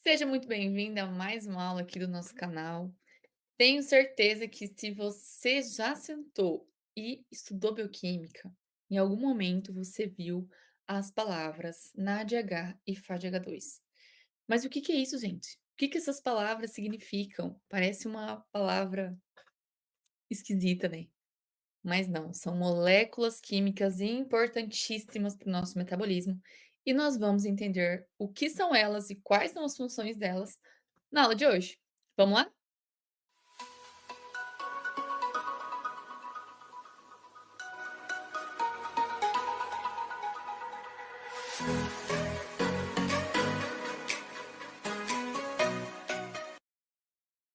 Seja muito bem-vinda a mais uma aula aqui do nosso canal. Tenho certeza que se você já sentou e estudou bioquímica, em algum momento você viu as palavras NADH e FADH2. Mas o que que é isso, gente? O que que essas palavras significam? Parece uma palavra esquisita, né? Mas não, são moléculas químicas importantíssimas para o nosso metabolismo e nós vamos entender o que são elas e quais são as funções delas na aula de hoje. Vamos lá?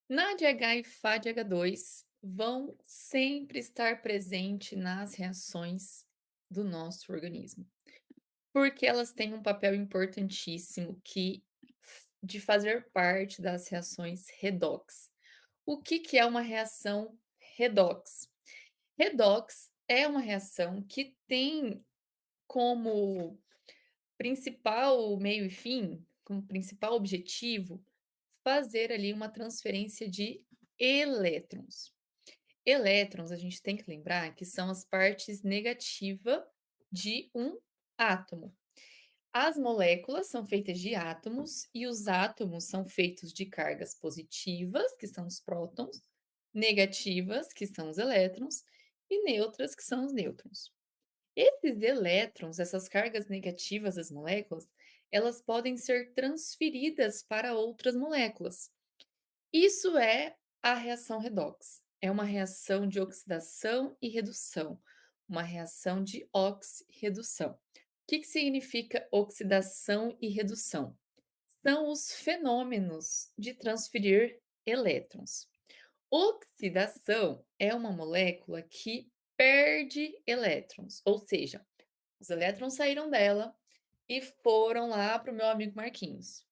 NADH e FADH2 vão sempre estar presentes nas reações do nosso organismo, porque elas têm um papel importantíssimo de fazer parte das reações redox. O que que é uma reação redox? Redox é uma reação que tem como principal meio e fim, como principal objetivo, fazer ali uma transferência de elétrons. Elétrons, a gente tem que lembrar que são as partes negativas de um átomo. As moléculas são feitas de átomos e os átomos são feitos de cargas positivas, que são os prótons, negativas, que são os elétrons, e neutras, que são os nêutrons. Esses elétrons, essas cargas negativas das moléculas, elas podem ser transferidas para outras moléculas. Isso é a reação redox. É uma reação de oxidação e redução, uma reação de oxirredução. O que significa oxidação e redução? São os fenômenos de transferir elétrons. Oxidação é uma molécula que perde elétrons, ou seja, os elétrons saíram dela e foram lá para o meu amigo Marquinhos.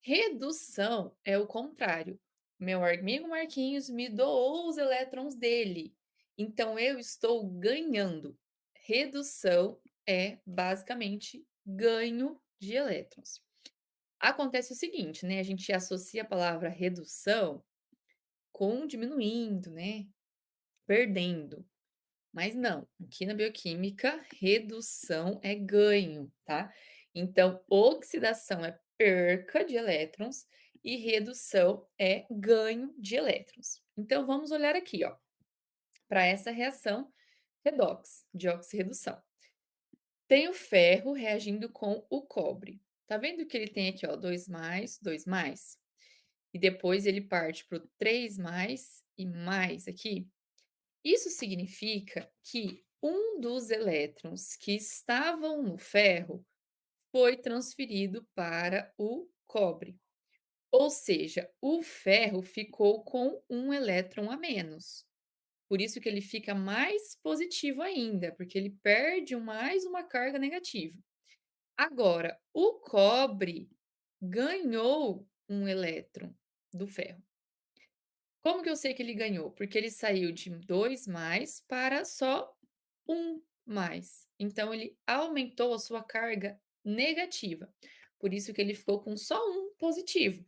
Redução é o contrário. Meu amigo Marquinhos me doou os elétrons dele, então eu estou ganhando. Redução é basicamente ganho de elétrons. Acontece o seguinte, né? A gente associa a palavra redução com diminuindo, né? Perdendo. Mas não, aqui na bioquímica, redução é ganho, tá? Então, oxidação é perca de elétrons e redução é ganho de elétrons. Então, vamos olhar aqui, ó, para essa reação redox, de oxirredução. Tem o ferro reagindo com o cobre. Tá vendo que ele tem aqui, ó, 2 mais, 2 mais? E depois ele parte para o 3 mais e mais aqui. Isso significa que um dos elétrons que estavam no ferro foi transferido para o cobre. Ou seja, o ferro ficou com um elétron a menos. Por isso que ele fica mais positivo ainda, porque ele perde mais uma carga negativa. Agora, o cobre ganhou um elétron do ferro. Como que eu sei que ele ganhou? Porque ele saiu de 2 mais para só 1 mais. Então ele aumentou a sua carga negativa. Por isso que ele ficou com só um positivo.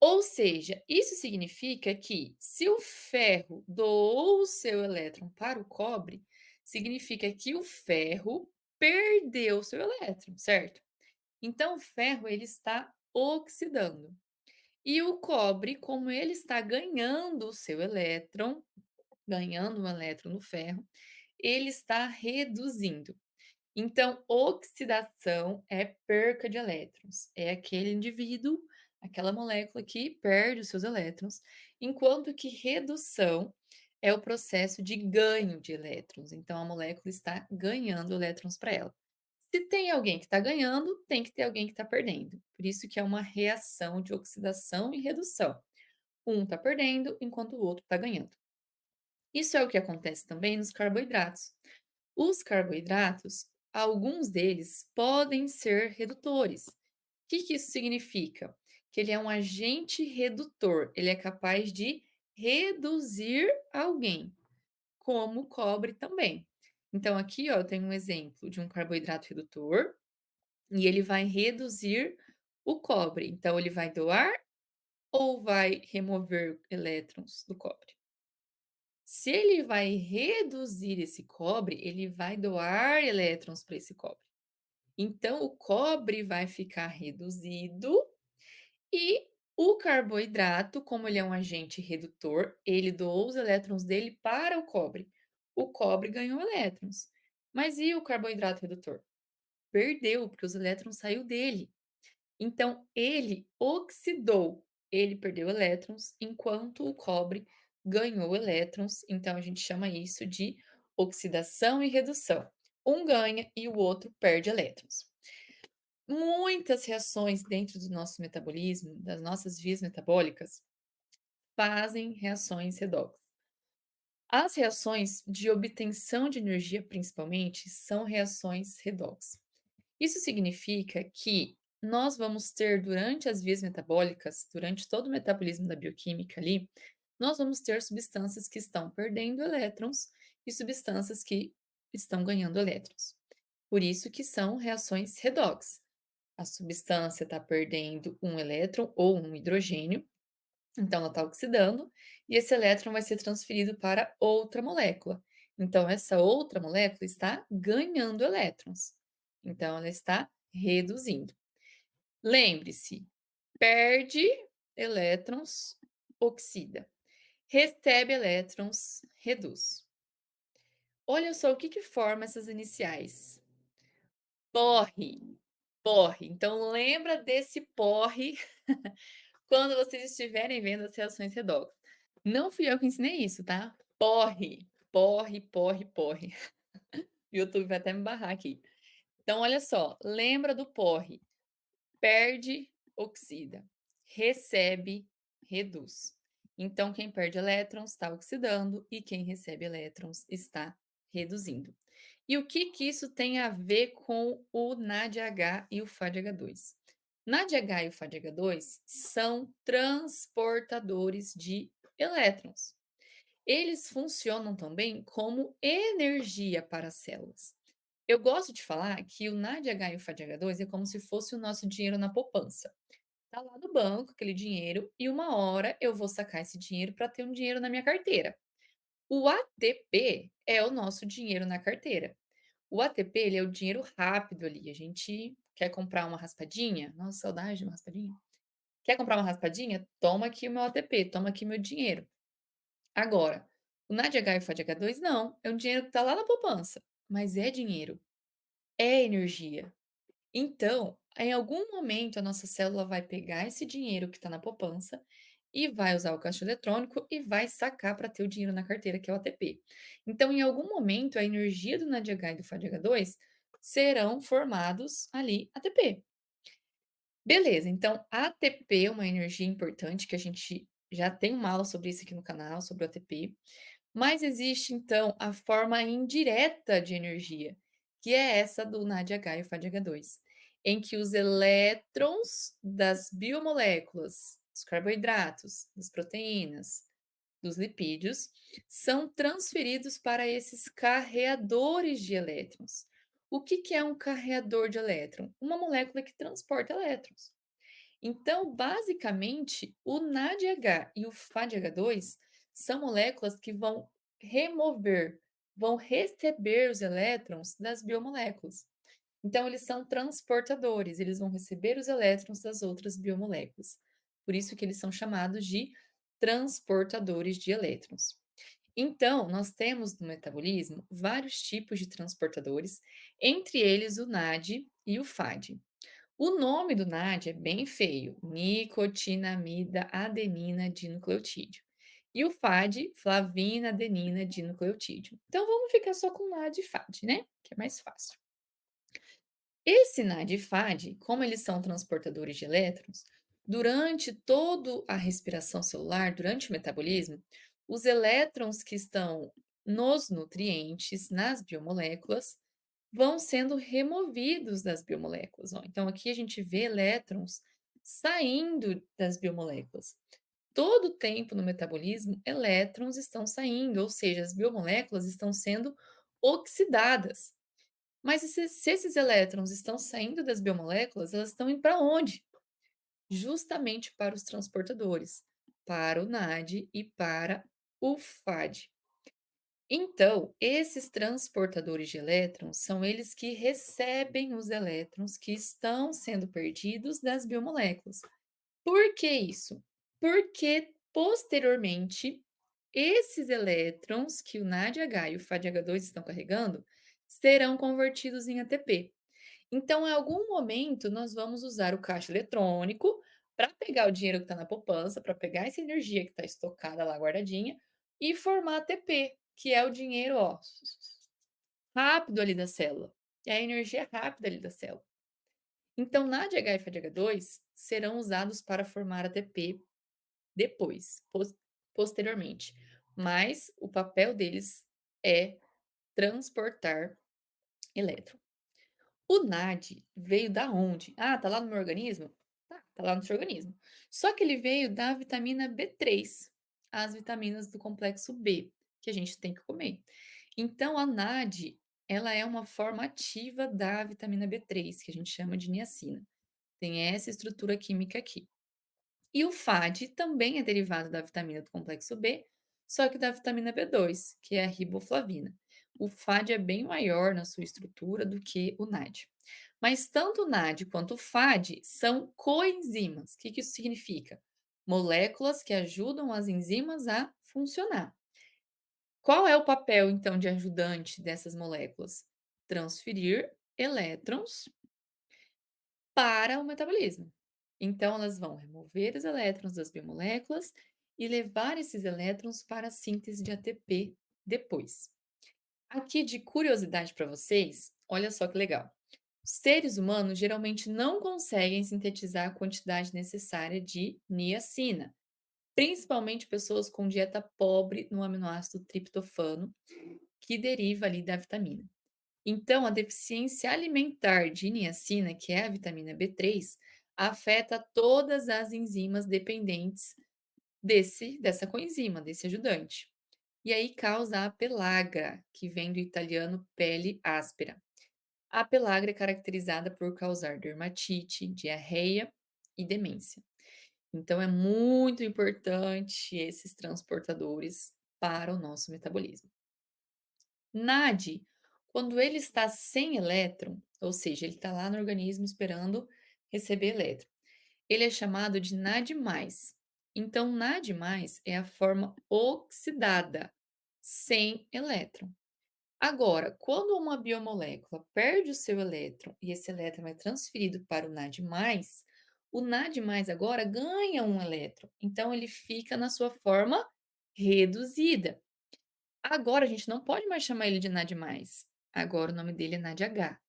Ou seja, isso significa que se o ferro doou o seu elétron para o cobre, significa que o ferro perdeu o seu elétron, certo? Então o ferro ele está oxidando. E o cobre, como ele está ganhando o seu elétron, ganhando um elétron no ferro, ele está reduzindo. Então, oxidação é perca de elétrons. É aquele indivíduo, aquela molécula que perde os seus elétrons, enquanto que redução é o processo de ganho de elétrons. Então, a molécula está ganhando elétrons para ela. Se tem alguém que está ganhando, tem que ter alguém que está perdendo. Por isso que é uma reação de oxidação e redução. Um está perdendo, enquanto o outro está ganhando. Isso é o que acontece também nos carboidratos. Os carboidratos, alguns deles podem ser redutores. O que isso significa? Que ele é um agente redutor, ele é capaz de reduzir alguém, como o cobre também. Então, aqui ó, eu tenho um exemplo de um carboidrato redutor, e ele vai reduzir O cobre, então ele vai doar ou vai remover elétrons do cobre? Se ele vai reduzir esse cobre, ele vai doar elétrons para esse cobre. Então o cobre vai ficar reduzido e o carboidrato, como ele é um agente redutor, ele doou os elétrons dele para o cobre. O cobre ganhou elétrons. Mas e o carboidrato redutor? Perdeu, porque os elétrons saiu dele. Então ele oxidou, ele perdeu elétrons, enquanto o cobre ganhou elétrons. Então a gente chama isso de oxidação e redução. Um ganha e o outro perde elétrons. Muitas reações dentro do nosso metabolismo, das nossas vias metabólicas, fazem reações redox. As reações de obtenção de energia, principalmente, são reações redox. Isso significa que nós vamos ter, durante as vias metabólicas, durante todo o metabolismo da bioquímica ali, nós vamos ter substâncias que estão perdendo elétrons e substâncias que estão ganhando elétrons. Por isso que são reações redox. A substância está perdendo um elétron ou um hidrogênio, então ela está oxidando, e esse elétron vai ser transferido para outra molécula. Então, essa outra molécula está ganhando elétrons. Então, ela está reduzindo. Lembre-se, perde elétrons, oxida. Recebe elétrons, reduz. Olha só o que forma essas iniciais. Porre, porre. Então, lembra desse porre quando vocês estiverem vendo as reações redox. Não fui eu que ensinei isso, tá? Porre, porre, porre, porre. O YouTube vai até me barrar aqui. Então, olha só, lembra do porre. Perde, oxida. Recebe, reduz. Então, quem perde elétrons está oxidando e quem recebe elétrons está reduzindo. E o que isso tem a ver com o NADH e o FADH2? NADH e o FADH2 são transportadores de elétrons. Eles funcionam também como energia para as células. Eu gosto de falar que o NADH e o FADH2 é como se fosse o nosso dinheiro na poupança. Tá lá no banco aquele dinheiro e uma hora eu vou sacar esse dinheiro para ter um dinheiro na minha carteira. O ATP é o nosso dinheiro na carteira. O ATP, ele é o dinheiro rápido ali. A gente quer comprar uma raspadinha? Nossa, saudade de uma raspadinha. Quer comprar uma raspadinha? Toma aqui o meu ATP, toma aqui meu dinheiro. Agora, o NADH e o FADH2 não, é um dinheiro que está lá na poupança, mas é dinheiro, é energia. Então, em algum momento, a nossa célula vai pegar esse dinheiro que está na poupança e vai usar o caixa eletrônico e vai sacar para ter o dinheiro na carteira, que é o ATP. Então, em algum momento, a energia do NADH e do FADH2 serão formados ali ATP. Beleza, então ATP é uma energia importante que a gente já tem uma aula sobre isso aqui no canal, sobre o ATP. Mas existe, então, a forma indireta de energia, que é essa do NADH e o FADH2, em que os elétrons das biomoléculas, dos carboidratos, das proteínas, dos lipídios, são transferidos para esses carreadores de elétrons. O que é um carreador de elétron? Uma molécula que transporta elétrons. Então, basicamente, o NADH e o FADH2 são moléculas que vão remover, vão receber os elétrons das biomoléculas. Então, eles são transportadores, eles vão receber os elétrons das outras biomoléculas. Por isso que eles são chamados de transportadores de elétrons. Então, nós temos no metabolismo vários tipos de transportadores, entre eles o NAD e o FAD. O nome do NAD é bem feio, nicotinamida adenina dinucleotídeo. E o FAD, flavina adenina dinucleotídeo. Então vamos ficar só com NAD e FAD, né? Que é mais fácil. Esse NAD e FAD, como eles são transportadores de elétrons, durante toda a respiração celular, durante o metabolismo, os elétrons que estão nos nutrientes, nas biomoléculas, vão sendo removidos das biomoléculas. Ó. Então, aqui a gente vê elétrons saindo das biomoléculas. Todo o tempo no metabolismo, elétrons estão saindo, ou seja, as biomoléculas estão sendo oxidadas. Mas se esses elétrons estão saindo das biomoléculas, elas estão indo para onde? justamente para os transportadores, para o NAD e para o FAD. Então, esses transportadores de elétrons são eles que recebem os elétrons que estão sendo perdidos das biomoléculas. Por que isso? Porque posteriormente esses elétrons que o NADH e o FADH2 estão carregando serão convertidos em ATP. Então, em algum momento, nós vamos usar o caixa eletrônico para pegar o dinheiro que está na poupança, para pegar essa energia que está estocada lá guardadinha e formar ATP, que é o dinheiro, ó, rápido ali da célula. É a energia rápida ali da célula. Então, NADH e FADH2 serão usados para formar ATP depois, posteriormente. Mas o papel deles é transportar elétron. O NAD veio da onde? Ah, tá lá no meu organismo? Tá lá no seu organismo. Só que ele veio da vitamina B3, as vitaminas do complexo B, que a gente tem que comer. Então, a NAD, ela é uma forma ativa da vitamina B3, que a gente chama de niacina. Tem essa estrutura química aqui. E o FAD também é derivado da vitamina do complexo B, só que da vitamina B2, que é a riboflavina. O FAD é bem maior na sua estrutura do que o NAD. Mas tanto o NAD quanto o FAD são coenzimas. O que isso significa? Moléculas que ajudam as enzimas a funcionar. Qual é o papel, então, de ajudante dessas moléculas? Transferir elétrons para o metabolismo. Então, elas vão remover os elétrons das biomoléculas e levar esses elétrons para a síntese de ATP depois. Aqui, de curiosidade para vocês, olha só que legal. Os seres humanos geralmente não conseguem sintetizar a quantidade necessária de niacina, principalmente pessoas com dieta pobre no aminoácido triptofano, que deriva ali da vitamina. Então, a deficiência alimentar de niacina, que é a vitamina B3, afeta todas as enzimas dependentes dessa coenzima, desse ajudante. E aí causa a pelagra, que vem do italiano pele áspera. A pelagra é caracterizada por causar dermatite, diarreia e demência. Então, é muito importante esses transportadores para o nosso metabolismo. NAD, quando ele está sem elétron, ou seja, ele está lá no organismo esperando receber elétron, ele é chamado de NAD+. Então, NAD+, é a forma oxidada, sem elétron. Agora, quando uma biomolécula perde o seu elétron e esse elétron é transferido para o NAD+ agora ganha um elétron. Então, ele fica na sua forma reduzida. Agora a gente não pode mais chamar ele de NAD+, agora o nome dele é NADH.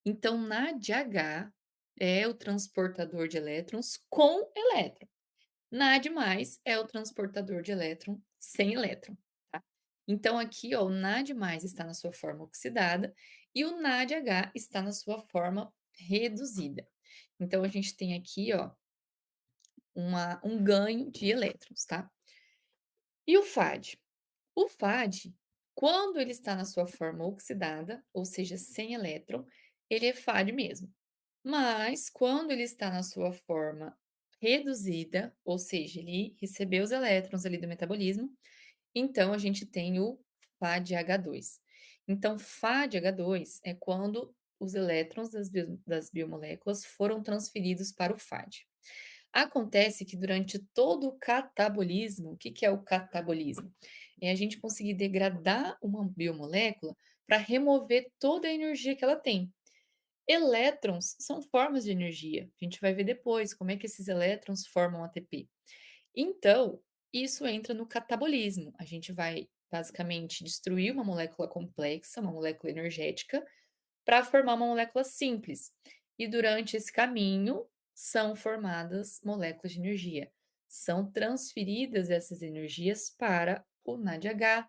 Então NADH é o transportador de elétrons com elétron. NAD+ é o transportador de elétron sem elétron, tá. Então aqui, ó, o NAD+ está na sua forma oxidada e o NADH está na sua forma reduzida. Então a gente tem aqui, ó, um ganho de elétrons, tá. E o FAD? O FAD, quando ele está na sua forma oxidada, ou seja, sem elétron, ele é FAD mesmo. Mas quando ele está na sua forma reduzida, ou seja, ele recebeu os elétrons ali do metabolismo, então a gente tem o FADH2. Então, FADH2 é quando os elétrons das biomoléculas foram transferidos para o FAD. Acontece que durante todo o catabolismo, o que que é o catabolismo? É a gente conseguir degradar uma biomolécula para remover toda a energia que ela tem. Elétrons são formas de energia. A gente vai ver depois como é que esses elétrons formam ATP. Então, isso entra no catabolismo. A gente vai basicamente destruir uma molécula complexa, uma molécula energética, para formar uma molécula simples. E durante esse caminho são formadas moléculas de energia. São transferidas essas energias para o NADH,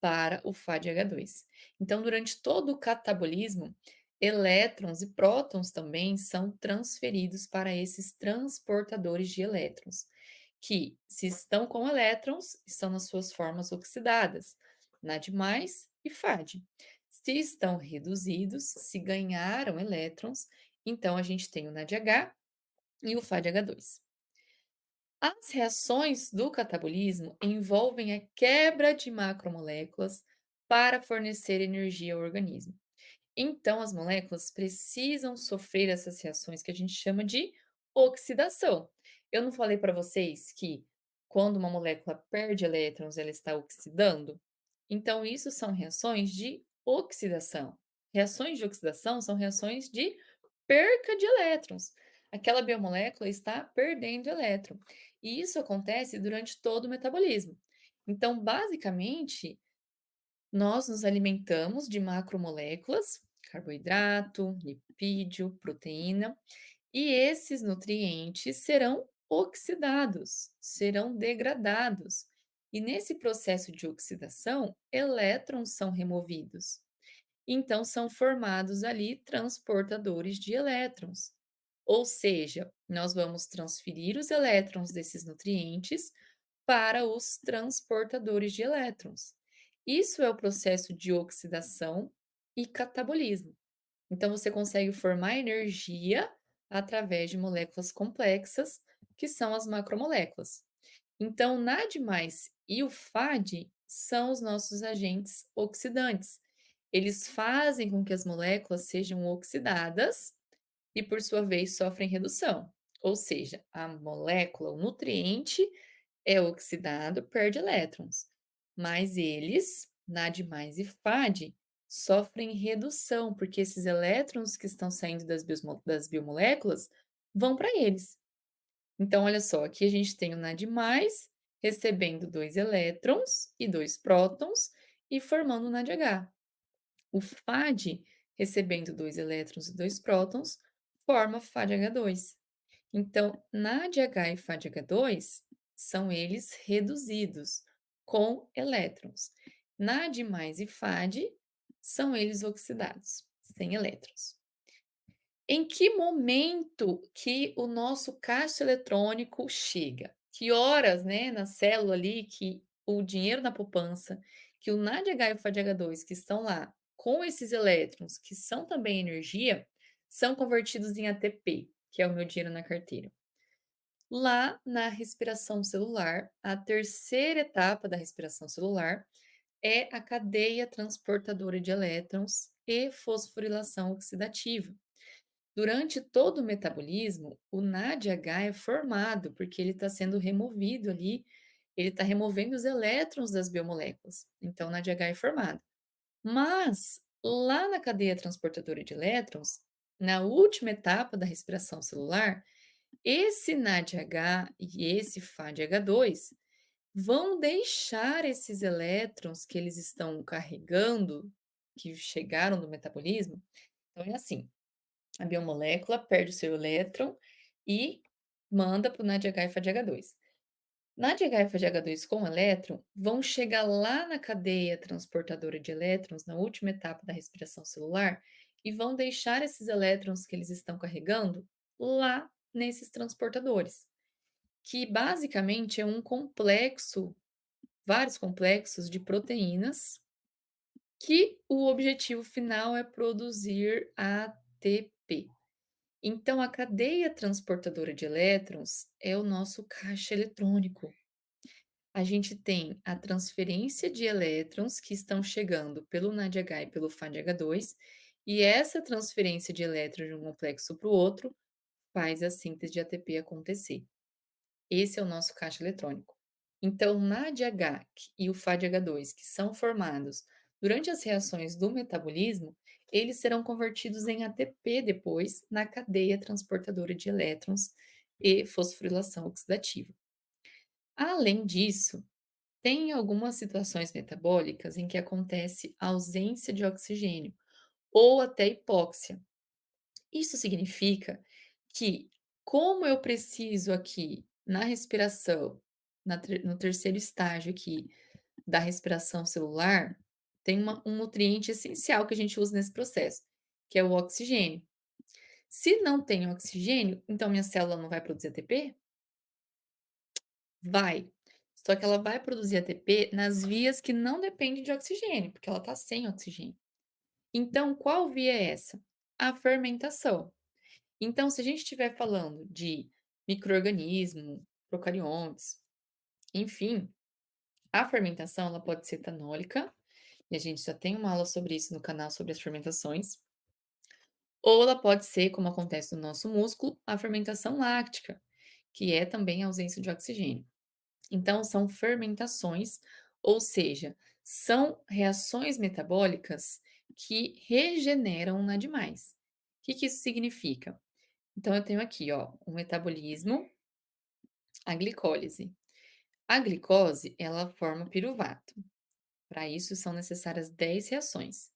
para o FADH2. Então, durante todo o catabolismo, elétrons e prótons também são transferidos para esses transportadores de elétrons, que, se estão com elétrons, estão nas suas formas oxidadas, NAD+ e FAD. Se estão reduzidos, se ganharam elétrons, então a gente tem o NADH e o FADH2. As reações do catabolismo envolvem a quebra de macromoléculas para fornecer energia ao organismo. Então, as moléculas precisam sofrer essas reações que a gente chama de oxidação. Eu não falei para vocês que quando uma molécula perde elétrons, ela está oxidando? Então, isso são reações de oxidação. Reações de oxidação são reações de perca de elétrons. Aquela biomolécula está perdendo elétron. E isso acontece durante todo o metabolismo. Então, basicamente, nós nos alimentamos de macromoléculas, carboidrato, lipídio, proteína, e esses nutrientes serão oxidados, serão degradados. E nesse processo de oxidação, elétrons são removidos. Então, são formados ali transportadores de elétrons. Ou seja, nós vamos transferir os elétrons desses nutrientes para os transportadores de elétrons. Isso é o processo de oxidação e catabolismo. Então, você consegue formar energia através de moléculas complexas, que são as macromoléculas. Então, o NAD+, e o FAD são os nossos agentes oxidantes. Eles fazem com que as moléculas sejam oxidadas e, por sua vez, sofrem redução. Ou seja, a molécula, o nutriente, é oxidado, perde elétrons. Mas eles, NAD+, e FAD, sofrem redução, porque esses elétrons que estão saindo das biomoléculas vão para eles. Então, olha só, aqui a gente tem o NAD+, recebendo 2 elétrons e 2 prótons e formando o NADH. O FAD, recebendo 2 elétrons e 2 prótons, forma FADH2. Então, NADH e FADH2 são eles reduzidos com elétrons. NAD+ e FAD são eles oxidados, sem elétrons. Em que momento que o nosso caixa eletrônico chega? Que horas, né, na célula ali, que o dinheiro na poupança, que o NADH e o FADH2 que estão lá com esses elétrons, que são também energia, são convertidos em ATP, que é o meu dinheiro na carteira. Lá na respiração celular, a terceira etapa da respiração celular é a cadeia transportadora de elétrons e fosforilação oxidativa. Durante todo o metabolismo, o NADH é formado porque ele está sendo removido ali, ele está removendo os elétrons das biomoléculas. Então, o NADH é formado. Mas, lá na cadeia transportadora de elétrons, na última etapa da respiração celular, esse NADH e esse FADH2 vão deixar esses elétrons que eles estão carregando, que chegaram do metabolismo. Então, é assim: a biomolécula perde o seu elétron e manda para o NADH e FADH2. NADH e FADH2 com elétron vão chegar lá na cadeia transportadora de elétrons, na última etapa da respiração celular, e vão deixar esses elétrons que eles estão carregando lá nesses transportadores, que basicamente é um complexo, vários complexos de proteínas, que o objetivo final é produzir ATP. Então, a cadeia transportadora de elétrons é o nosso caixa eletrônico. A gente tem a transferência de elétrons que estão chegando pelo NADH e pelo FADH2, e essa transferência de elétrons de um complexo para o outro faz a síntese de ATP acontecer. Esse é o nosso caixa eletrônico. Então, o NADH e o FADH2, que são formados durante as reações do metabolismo, eles serão convertidos em ATP depois na cadeia transportadora de elétrons e fosforilação oxidativa. Além disso, tem algumas situações metabólicas em que acontece ausência de oxigênio ou até hipóxia. Isso significa que, como eu preciso aqui na respiração, no terceiro estágio aqui da respiração celular, tem um nutriente essencial que a gente usa nesse processo, que é o oxigênio. Se não tem oxigênio, então minha célula não vai produzir ATP? Vai. Só que ela vai produzir ATP nas vias que não dependem de oxigênio, porque ela está sem oxigênio. Então, qual via é essa? A fermentação. Então, se a gente estiver falando de micro-organismo, procariontes, enfim, a fermentação ela pode ser etanólica, e a gente já tem uma aula sobre isso no canal sobre as fermentações, ou ela pode ser, como acontece no nosso músculo, a fermentação láctica, que é também a ausência de oxigênio. Então, são fermentações, ou seja, são reações metabólicas que regeneram o demais. O que que isso significa? Então, eu tenho aqui, ó, o metabolismo, a glicólise. A glicose, ela forma piruvato. Para isso, são necessárias 10 reações.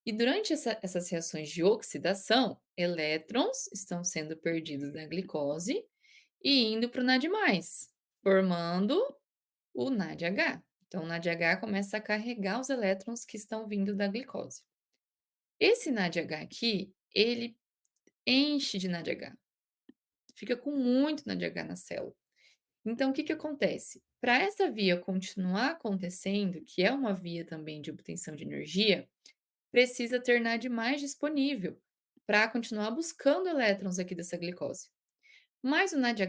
E durante essas reações de oxidação, elétrons estão sendo perdidos da glicose e indo para o NAD+, formando o NADH. Então, o NADH começa a carregar os elétrons que estão vindo da glicose. Esse NADH aqui, ele enche de NADH, fica com muito NADH na célula. Então, o que que acontece? Para essa via continuar acontecendo, que é uma via também de obtenção de energia, precisa ter NAD+ disponível para continuar buscando elétrons aqui dessa glicose. Mas o NAD+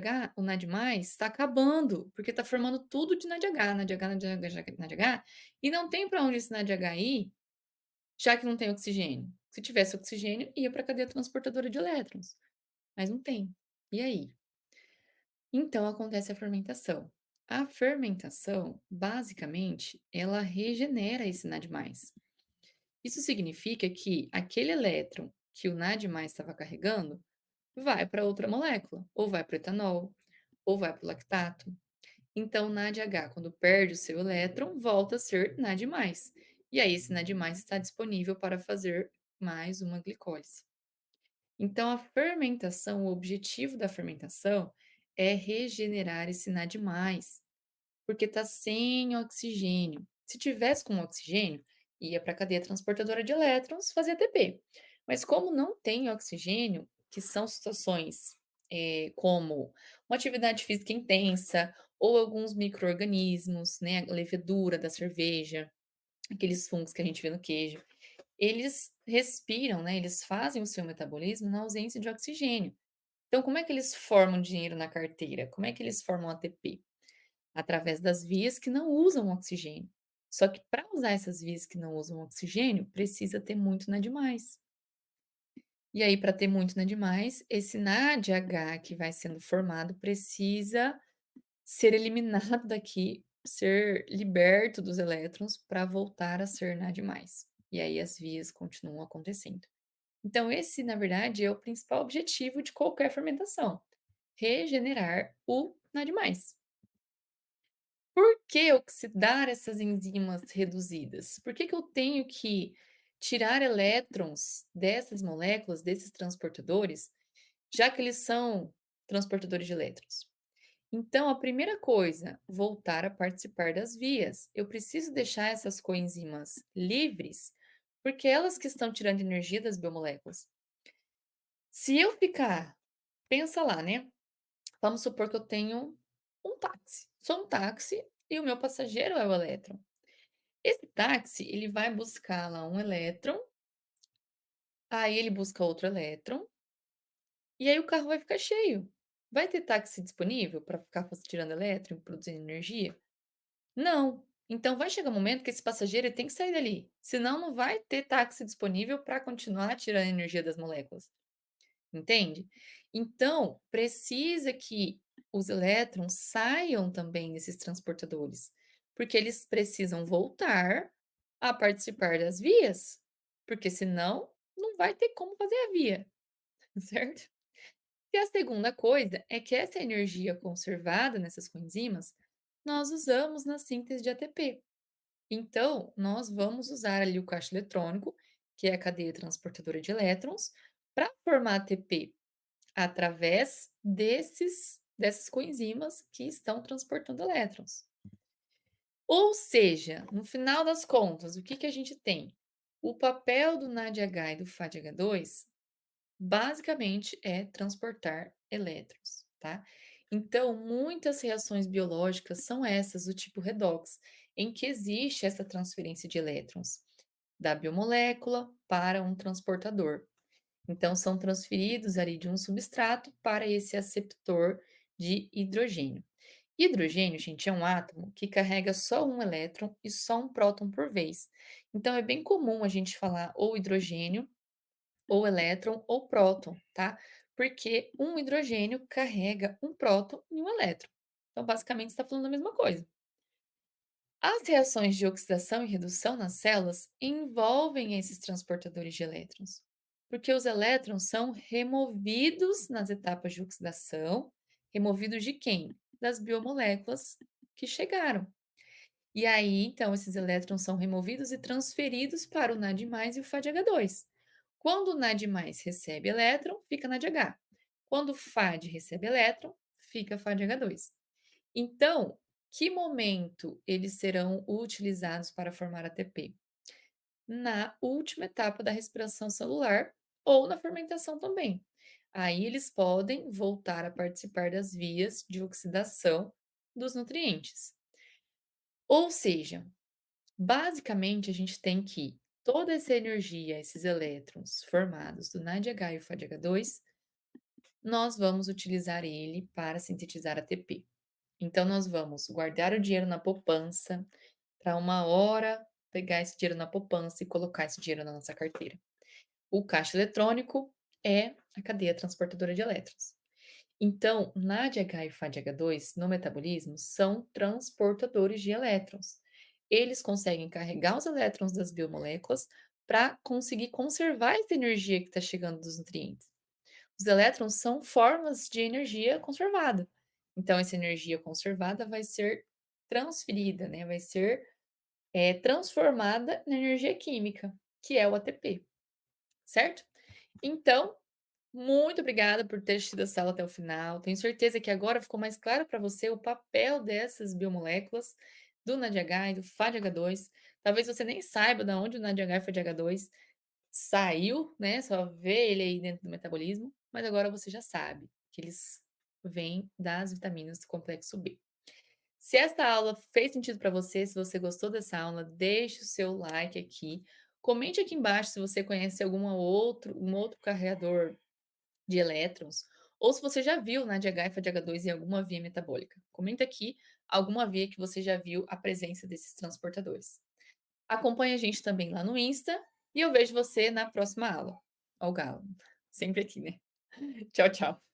está acabando, porque está formando tudo de NADH, NADH, NADH, NADH, e não tem para onde esse NADH ir, já que não tem oxigênio. Se tivesse oxigênio, ia para a cadeia transportadora de elétrons, mas não tem. E aí? Então acontece a fermentação. A fermentação, basicamente, ela regenera esse NAD+. Isso significa que aquele elétron que o NAD+ estava carregando vai para outra molécula, ou vai para o etanol, ou vai para o lactato. Então, o NADH, quando perde o seu elétron, volta a ser NAD+. E aí, esse NAD+ está disponível para fazer mais uma glicólise. Então, a fermentação, o objetivo da fermentação é regenerar esse NAD+, porque está sem oxigênio. Se tivesse com oxigênio, ia para a cadeia transportadora de elétrons fazer ATP. Mas como não tem oxigênio, que são situações como uma atividade física intensa ou alguns micro-organismos, né, a levedura da cerveja, aqueles fungos que a gente vê no queijo, eles respiram, né, eles fazem o seu metabolismo na ausência de oxigênio. Então, como é que eles formam dinheiro na carteira? Como é que eles formam ATP? Através das vias que não usam oxigênio. Só que para usar essas vias que não usam oxigênio, precisa ter muito NAD+. E aí, para ter muito NAD+, esse NADH que vai sendo formado precisa ser eliminado daqui, ser liberto dos elétrons para voltar a ser NAD+. E aí as vias continuam acontecendo. Então esse, na verdade, é o principal objetivo de qualquer fermentação, regenerar o NAD+. Por que oxidar essas enzimas reduzidas? Por que que eu tenho que tirar elétrons dessas moléculas, desses transportadores, já que eles são transportadores de elétrons? Então, a primeira coisa, voltar a participar das vias. Eu preciso deixar essas coenzimas livres, porque elas que estão tirando energia das biomoléculas. Se eu ficar, pensa lá, né? Vamos supor que eu tenho um táxi. Sou um táxi e o meu passageiro é o elétron. Esse táxi, ele vai buscar lá um elétron, aí ele busca outro elétron, e aí o carro vai ficar cheio. Vai ter táxi disponível para ficar tirando elétron, produzindo energia? Não. Então vai chegar um momento que esse passageiro ele tem que sair dali, senão não vai ter táxi disponível para continuar tirando energia das moléculas. Entende? Então, precisa que os elétrons saiam também desses transportadores, porque eles precisam voltar a participar das vias, porque senão não vai ter como fazer a via, certo? E a segunda coisa é que essa energia conservada nessas coenzimas nós usamos na síntese de ATP. Então, nós vamos usar ali o caixa eletrônico, que é a cadeia transportadora de elétrons, para formar ATP através dessas coenzimas que estão transportando elétrons. Ou seja, no final das contas, o que que a gente tem? O papel do NADH e do FADH2 basicamente é transportar elétrons, tá? Então, muitas reações biológicas são essas, do tipo redox, em que existe essa transferência de elétrons da biomolécula para um transportador. Então são transferidos ali de um substrato para esse aceptor de hidrogênio. Hidrogênio, gente, é um átomo que carrega só um elétron e só um próton por vez. Então é bem comum a gente falar ou hidrogênio, ou elétron, ou próton, tá? Porque um hidrogênio carrega um próton e um elétron. Então, basicamente, está falando a mesma coisa. As reações de oxidação e redução nas células envolvem esses transportadores de elétrons, porque os elétrons são removidos nas etapas de oxidação. Removidos de quem? Das biomoléculas que chegaram. E aí, então, esses elétrons são removidos e transferidos para o NAD+, e o FADH2. Quando o NAD+, recebe elétron, fica NADH. Quando o FAD recebe elétron, fica FADH2. Então, que momento eles serão utilizados para formar ATP? Na última etapa da respiração celular ou na fermentação também. Aí eles podem voltar a participar das vias de oxidação dos nutrientes. Ou seja, basicamente a gente tem que toda essa energia, esses elétrons formados do NADH e o FADH2, nós vamos utilizar ele para sintetizar ATP. Então, nós vamos guardar o dinheiro na poupança, para uma hora pegar esse dinheiro na poupança e colocar esse dinheiro na nossa carteira. O caixa eletrônico é a cadeia transportadora de elétrons. Então, NADH e FADH2 no metabolismo são transportadores de elétrons. Eles conseguem carregar os elétrons das biomoléculas para conseguir conservar essa energia que está chegando dos nutrientes. Os elétrons são formas de energia conservada. Então, essa energia conservada vai ser transferida, né? Vai ser transformada na energia química, que é o ATP, certo? Então, muito obrigada por ter assistido essa aula até o final. Tenho certeza que agora ficou mais claro para você o papel dessas biomoléculas, do NADH e do FADH2. Talvez você nem saiba de onde o NADH e o FADH2 saiu, né? Só vê ele aí dentro do metabolismo, mas agora você já sabe que eles vêm das vitaminas do complexo B. Se esta aula fez sentido para você, se você gostou dessa aula, deixe o seu like aqui. Comente aqui embaixo se você conhece um outro carregador de elétrons, ou se você já viu NADH e FADH2 em alguma via metabólica. Comenta aqui alguma via que você já viu a presença desses transportadores. Acompanhe a gente também lá no Insta e eu vejo você na próxima aula. Ó o galo, sempre aqui, né. Tchau, tchau.